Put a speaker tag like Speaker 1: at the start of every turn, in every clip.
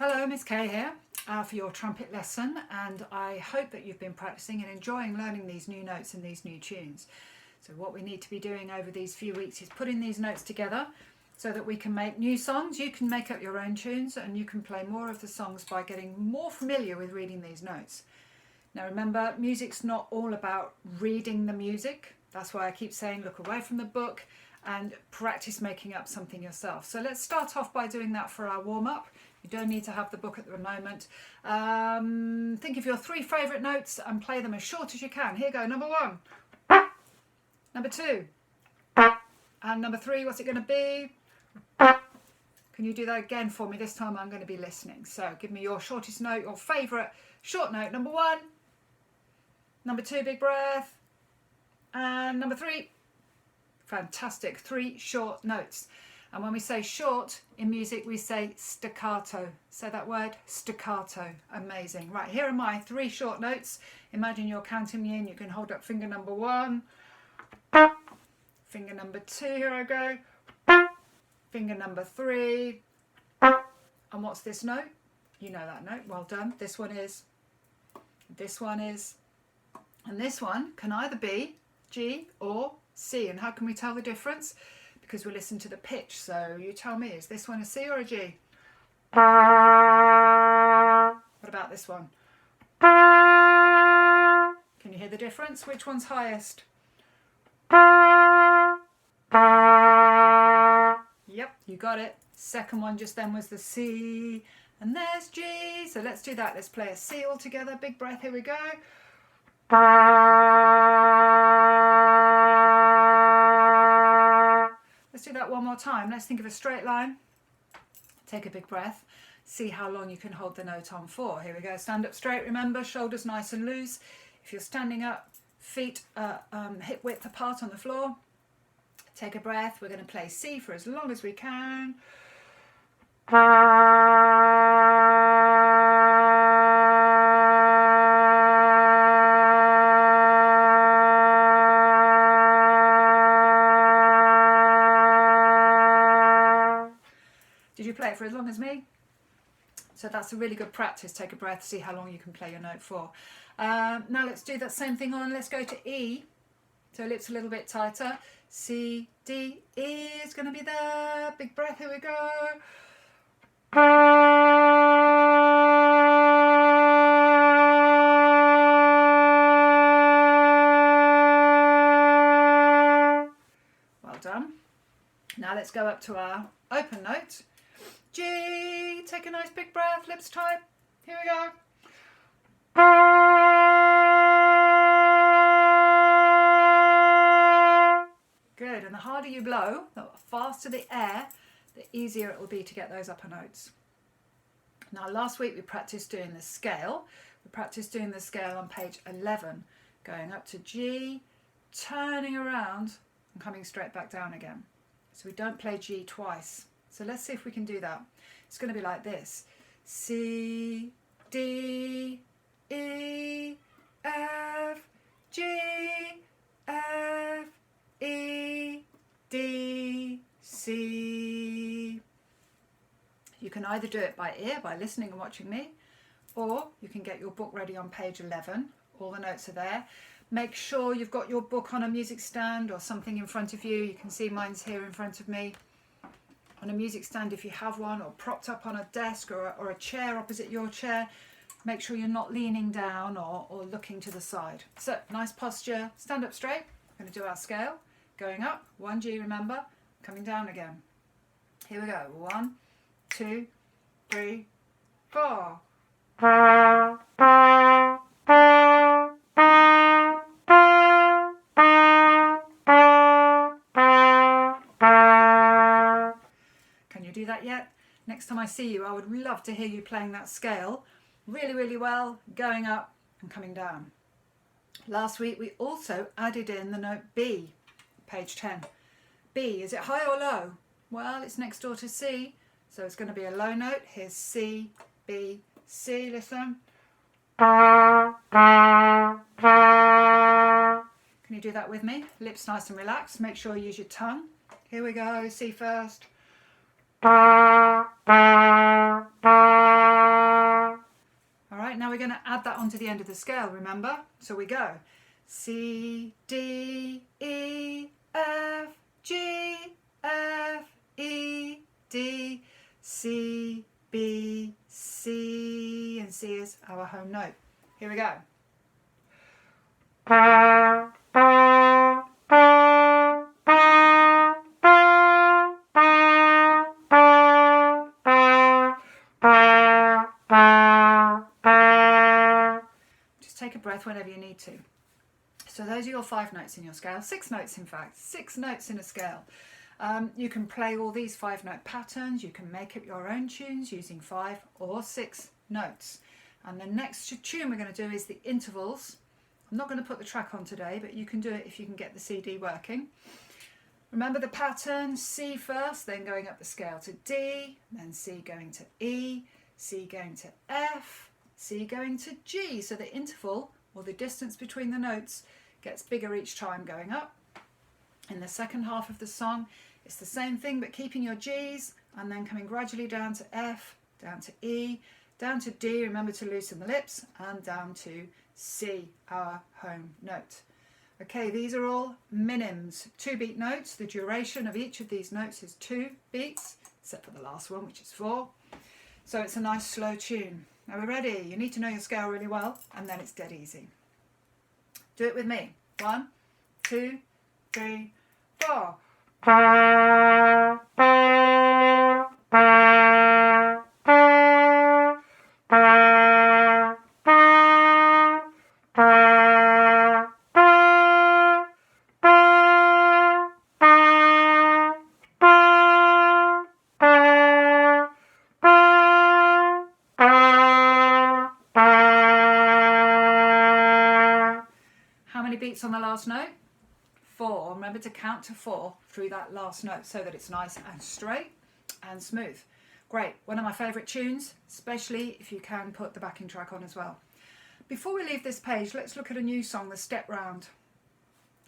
Speaker 1: Hello, Miss Kay here for your trumpet lesson, and I hope that you've been practicing and enjoying learning these new notes and these new tunes. So what we need to be doing over these few weeks is putting these notes together so that we can make new songs. You can make up your own tunes and you can play more of the songs by getting more familiar with reading these notes. Now remember, music's not all about reading the music. That's why I keep saying look away from the book and practice making up something yourself. So let's start off by doing that for our warm-up. You don't need to have the book at the moment. Think of your 3 favourite notes and play them as short as you can. Here you go, number 1. Number 2. And number 3, what's it going to be? Can you do that again for me? This time I'm going to be listening. So give me your shortest note, your favourite short note. Number 1. Number 2, big breath. And number 3. Fantastic. 3 short notes. And when we say short in music, we say staccato. Say that word, staccato. Amazing. Right, here are my 3 short notes. Imagine you're counting me in. You can hold up finger number 1. Finger number 2, here I go. Finger number 3. And what's this note? You know that note. Well done. This one is. This one is. And this one can either be G or C. And how can we tell the difference? Because we listen to the pitch. So you tell me, is this one a C or a G? What about this one? Can you hear the difference? Which one's highest? Yep, you got it. Second one just then was the C. And there's G. So let's do that. Let's play a C all together. Big breath. Here we go. Let's do that one more time. Let's think of a straight line. Take a big breath. See how long you can hold the note on for. Here we go. Stand up straight. Remember, shoulders nice and loose. If you're standing up, feet hip width apart on the floor. Take a breath. We're going to play C for as long as we can. Did you play it for as long as me? So that's a really good practice. Take a breath, see how long you can play your note for. Now let's do that same thing on. Let's go to E. So lips a little bit tighter. C, D, E is going to be there. Big breath, here we go. Well done. Now let's go up to our open note. G, take a nice big breath, lips tight. Here we go. Good, and the harder you blow, the faster the air, the easier it will be to get those upper notes. Now last week we practiced doing the scale. We practiced doing the scale on page 11, going up to G, turning around and coming straight back down again. So we don't play G twice. So let's see if we can do that. It's going to be like this. C, D, E, F, G, F, E, D, C. You can either do it by ear, by listening and watching me, or you can get your book ready on page 11. All the notes are there. Make sure you've got your book on a music stand or something in front of you. You can see mine's here in front of me. On a music stand if you have one, or propped up on a desk or a chair opposite your chair. Make sure you're not leaning down or looking to the side. So nice posture, stand up straight. We're going to do our scale. Going up, 1 G, remember, coming down again. Here we go, 1, 2, 3, 4. Do that yet? Next time I see you, I would love to hear you playing that scale really, really well, going up and coming down. Last week we also added in the note B, page 10. B, is it high or low? Well, it's next door to C, so it's going to be a low note. Here's C, B, C, listen. Can you do that with me? Lips nice and relaxed. Make sure you use your tongue. Here we go, C first. going to add that onto the end of the scale, remember? So we go C, D, E, F, G, F, E, D, C, B, C, and C is our home note. Here we go. Just take a breath whenever you need to. So those are your 5 notes in your scale, 6 notes in fact, 6 notes in a scale. You can play all these 5-note patterns, you can make up your own tunes using 5 or 6 notes. And the next tune we're going to do is the intervals. I'm not going to put the track on today, but you can do it if you can get the CD working. Remember the pattern, C first, then going up the scale to D, then C going to E, C going to F, C going to G. So the interval, or the distance between the notes, gets bigger each time going up. In the second half of the song, it's the same thing, but keeping your Gs and then coming gradually down to F, down to E, down to D, remember to loosen the lips, and down to C, our home note. Okay, these are all minims, 2-beat notes. The duration of each of these notes is 2 beats, except for the last one, which is 4. So it's a nice slow tune. Are we ready? You need to know your scale really well, and then it's dead easy. Do it with me. 1, 2, 3, 4. How many beats on the last note? 4. Remember to count to 4 through that last note so that it's nice and straight and smooth. Great, one of my favourite tunes, especially if you can put the backing track on as well. Before we leave this page, let's look at a new song, the Step Round.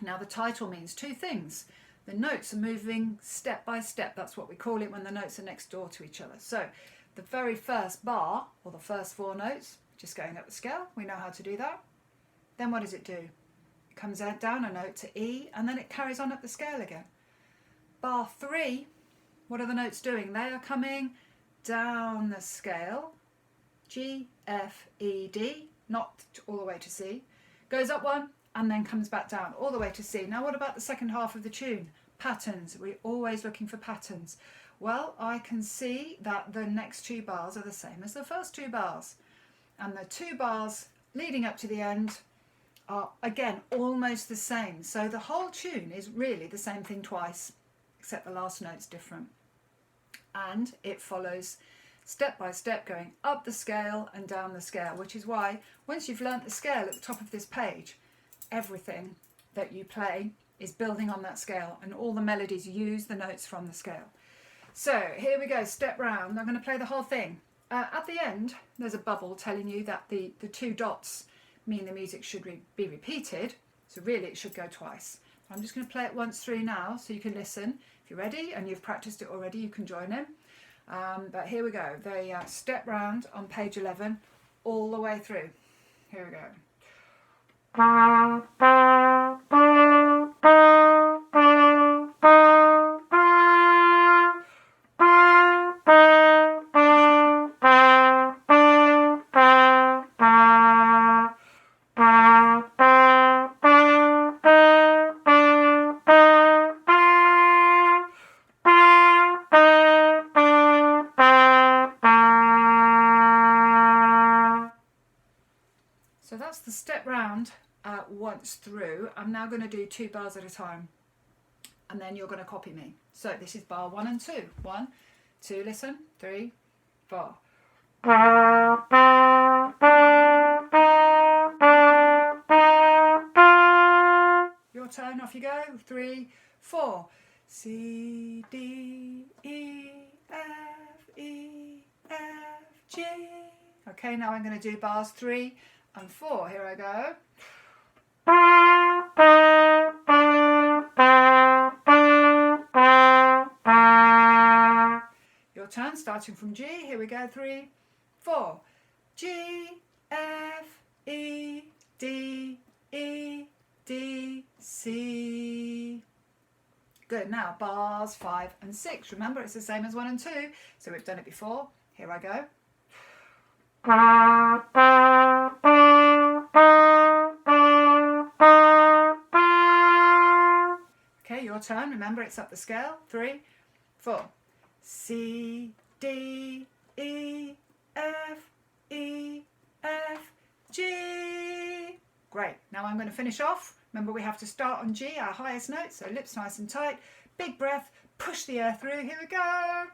Speaker 1: Now the title means 2 things. The notes are moving step by step. That's what we call it when the notes are next door to each other. So the very first bar, or the first 4 notes, just going up the scale, we know how to do that. Then what does it do? It comes down a note to E, and then it carries on up the scale again. Bar 3, what are the notes doing? They are coming down the scale, G, F, E, D, not all the way to C, goes up 1 and then comes back down all the way to C. Now what about the second half of the tune? Patterns. We're always looking for patterns. Well, I can see that the next 2 bars are the same as the first 2 bars, and the 2 bars leading up to the end are again almost the same. So the whole tune is really the same thing twice, except the last note's different. And it follows step by step, going up the scale and down the scale, which is why once you've learnt the scale at the top of this page, everything that you play is building on that scale, and all the melodies use the notes from the scale. So here we go, Step Round. I'm going to play the whole thing. At the end, there's a bubble telling you that the 2 dots mean the music should be repeated, so really it should go twice. I'm just going to play it once through now so you can listen. If you're ready and you've practiced it already, you can join in. But here we go, the Step Round on page 11 all the way through. Here we go. So that's the Step Round once through. I'm now going to do 2 bars at a time, and then you're going to copy me. So this is bar 1 and 2. 1, 2, listen, 3, 4. Your turn, off you go. 3, 4. C, D, E, F, E, F, G. Okay, now I'm going to do bars 3 and 4. Here I go. Your turn, starting from G. Here we go. 3, 4. G, F, E, D, C. Good. Now bars 5 and 6. Remember, it's the same as 1 and 2. So we've done it before. Here I go. Okay, your turn. Remember, it's up the scale. 3, 4. C, D, E, F, E, F, G. Great. Now I'm going to finish off. Remember, we have to start on G, our highest note. So lips nice and tight. Big breath. Push the air through. Here we go.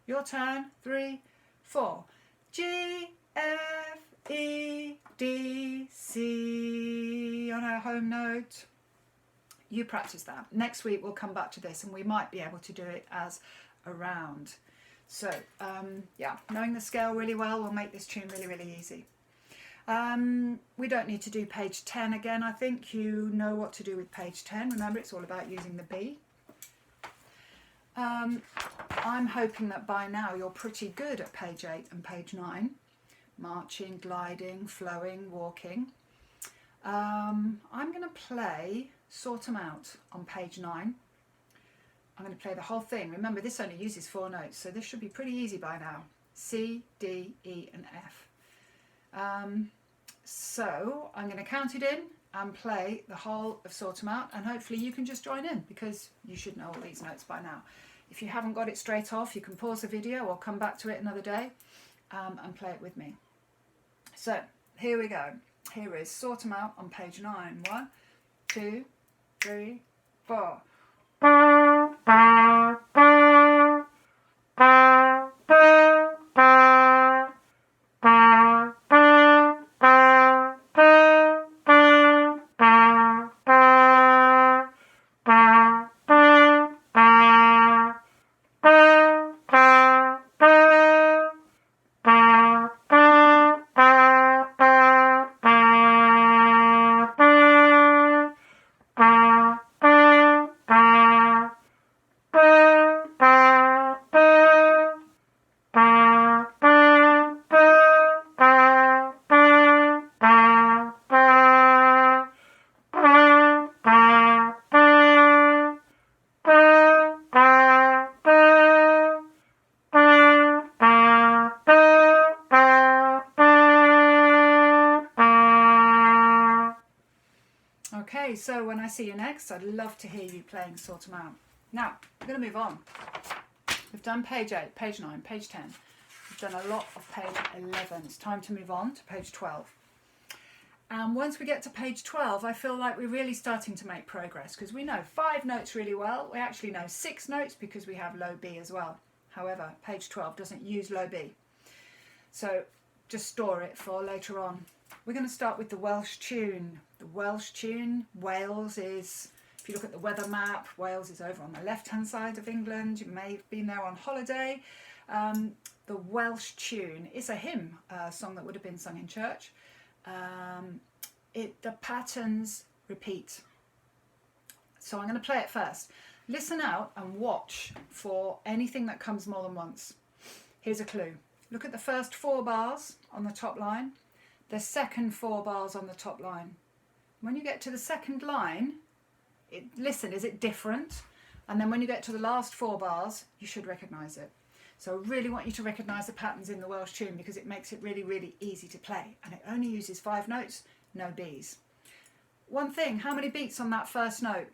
Speaker 1: Your turn. 3, 4. G, F, E, D, C on our home note. You practice that. Next week we'll come back to this and we might be able to do it as a round. So yeah, knowing the scale really well will make this tune really, really easy. We don't need to do page 10 again. I think you know what to do with page 10. Remember, it's all about using the B. I'm hoping that by now you're pretty good at page 8 and page 9. Marching, gliding, flowing, walking. I'm going to play Sort 'em Out on page 9. I'm going to play the whole thing. Remember, this only uses 4 notes, so this should be pretty easy by now. C, D, E and F. So I'm going to count it in and play the whole of Sort 'em Out, and hopefully you can just join in because you should know all these notes by now. If you haven't got it straight off, you can pause the video or come back to it another day and play it with me. So here we go. Here is Sort 'em Out on page 9. 1, 2, 3, 4. Okay, so when I see you next, I'd love to hear you playing Sort 'em Out. Now, we're going to move on. We've done page 8, page 9, page 10. We've done a lot of page 11. It's time to move on to page 12. And once we get to page 12, I feel like we're really starting to make progress because we know 5 notes really well. We actually know 6 notes because we have low B as well. However, page 12 doesn't use low B. So just store it for later on. We're going to start with the Welsh tune. The Welsh tune, Wales is, if you look at the weather map, Wales is over on the left-hand side of England. You may have been there on holiday. The Welsh tune is a hymn, a song that would have been sung in church. The patterns repeat. So I'm going to play it first. Listen out and watch for anything that comes more than once. Here's a clue. Look at the first 4 bars on the top line. The second 4 bars on the top line. When you get to the second line, listen, is it different? And then when you get to the last 4 bars, you should recognise it. So I really want you to recognise the patterns in the Welsh tune because it makes it really, really easy to play. And it only uses 5 notes, no Bs. One thing, how many beats on that first note?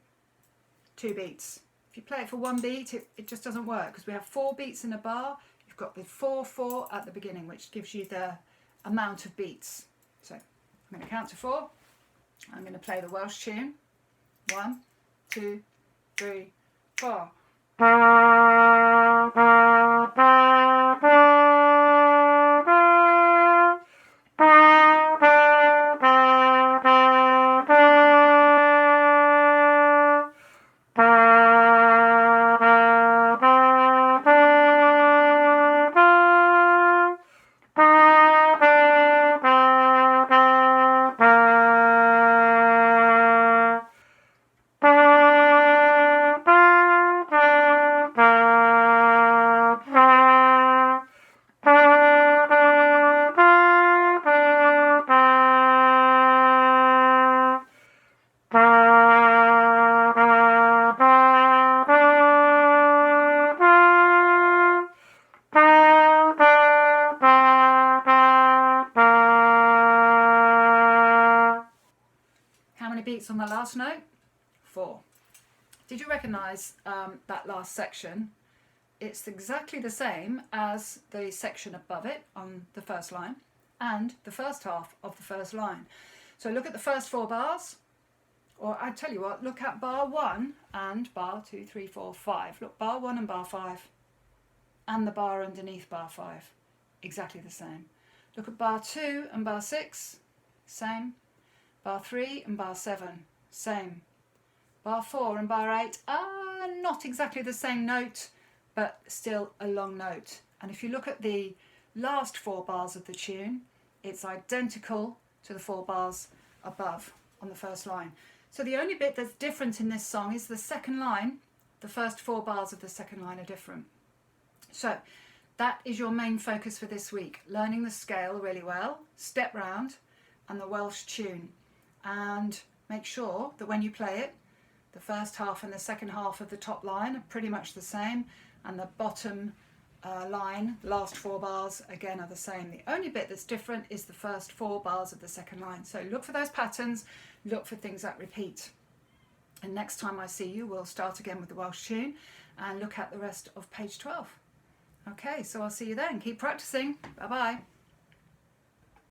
Speaker 1: 2 beats. If you play it for 1 beat, it just doesn't work because we have 4 beats in a bar. You've got the 4/4 at the beginning, which gives you the amount of beats. So I'm going to count to 4. I'm going to play the Welsh tune. 1, 2, 3, 4. beats on the last note? 4. Did you recognise that last section? It's exactly the same as the section above it on the first line and the first half of the first line. So look at the first 4 bars, or I tell you what, look at bar 1 and bar 2, 3, 4, 5. Look, bar 1 and bar 5 and the bar underneath bar 5, exactly the same. Look at bar 2 and bar 6, same. Bar 3 and bar 7, same. Bar 4 and bar 8 are not exactly the same note, but still a long note. And if you look at the last 4 bars of the tune, it's identical to the 4 bars above on the first line. So the only bit that's different in this song is the second line. The first 4 bars of the second line are different. So that is your main focus for this week, learning the scale really well, step round, and the Welsh tune. And make sure that when you play it, the first half and the second half of the top line are pretty much the same, and the bottom line, last 4 bars, again are the same. The only bit that's different is the first 4 bars of the second line. So look for those patterns, look for things that repeat. And next time I see you, we'll start again with the Welsh tune and look at the rest of page 12. Okay, so I'll see you then. Keep practicing. Bye-bye.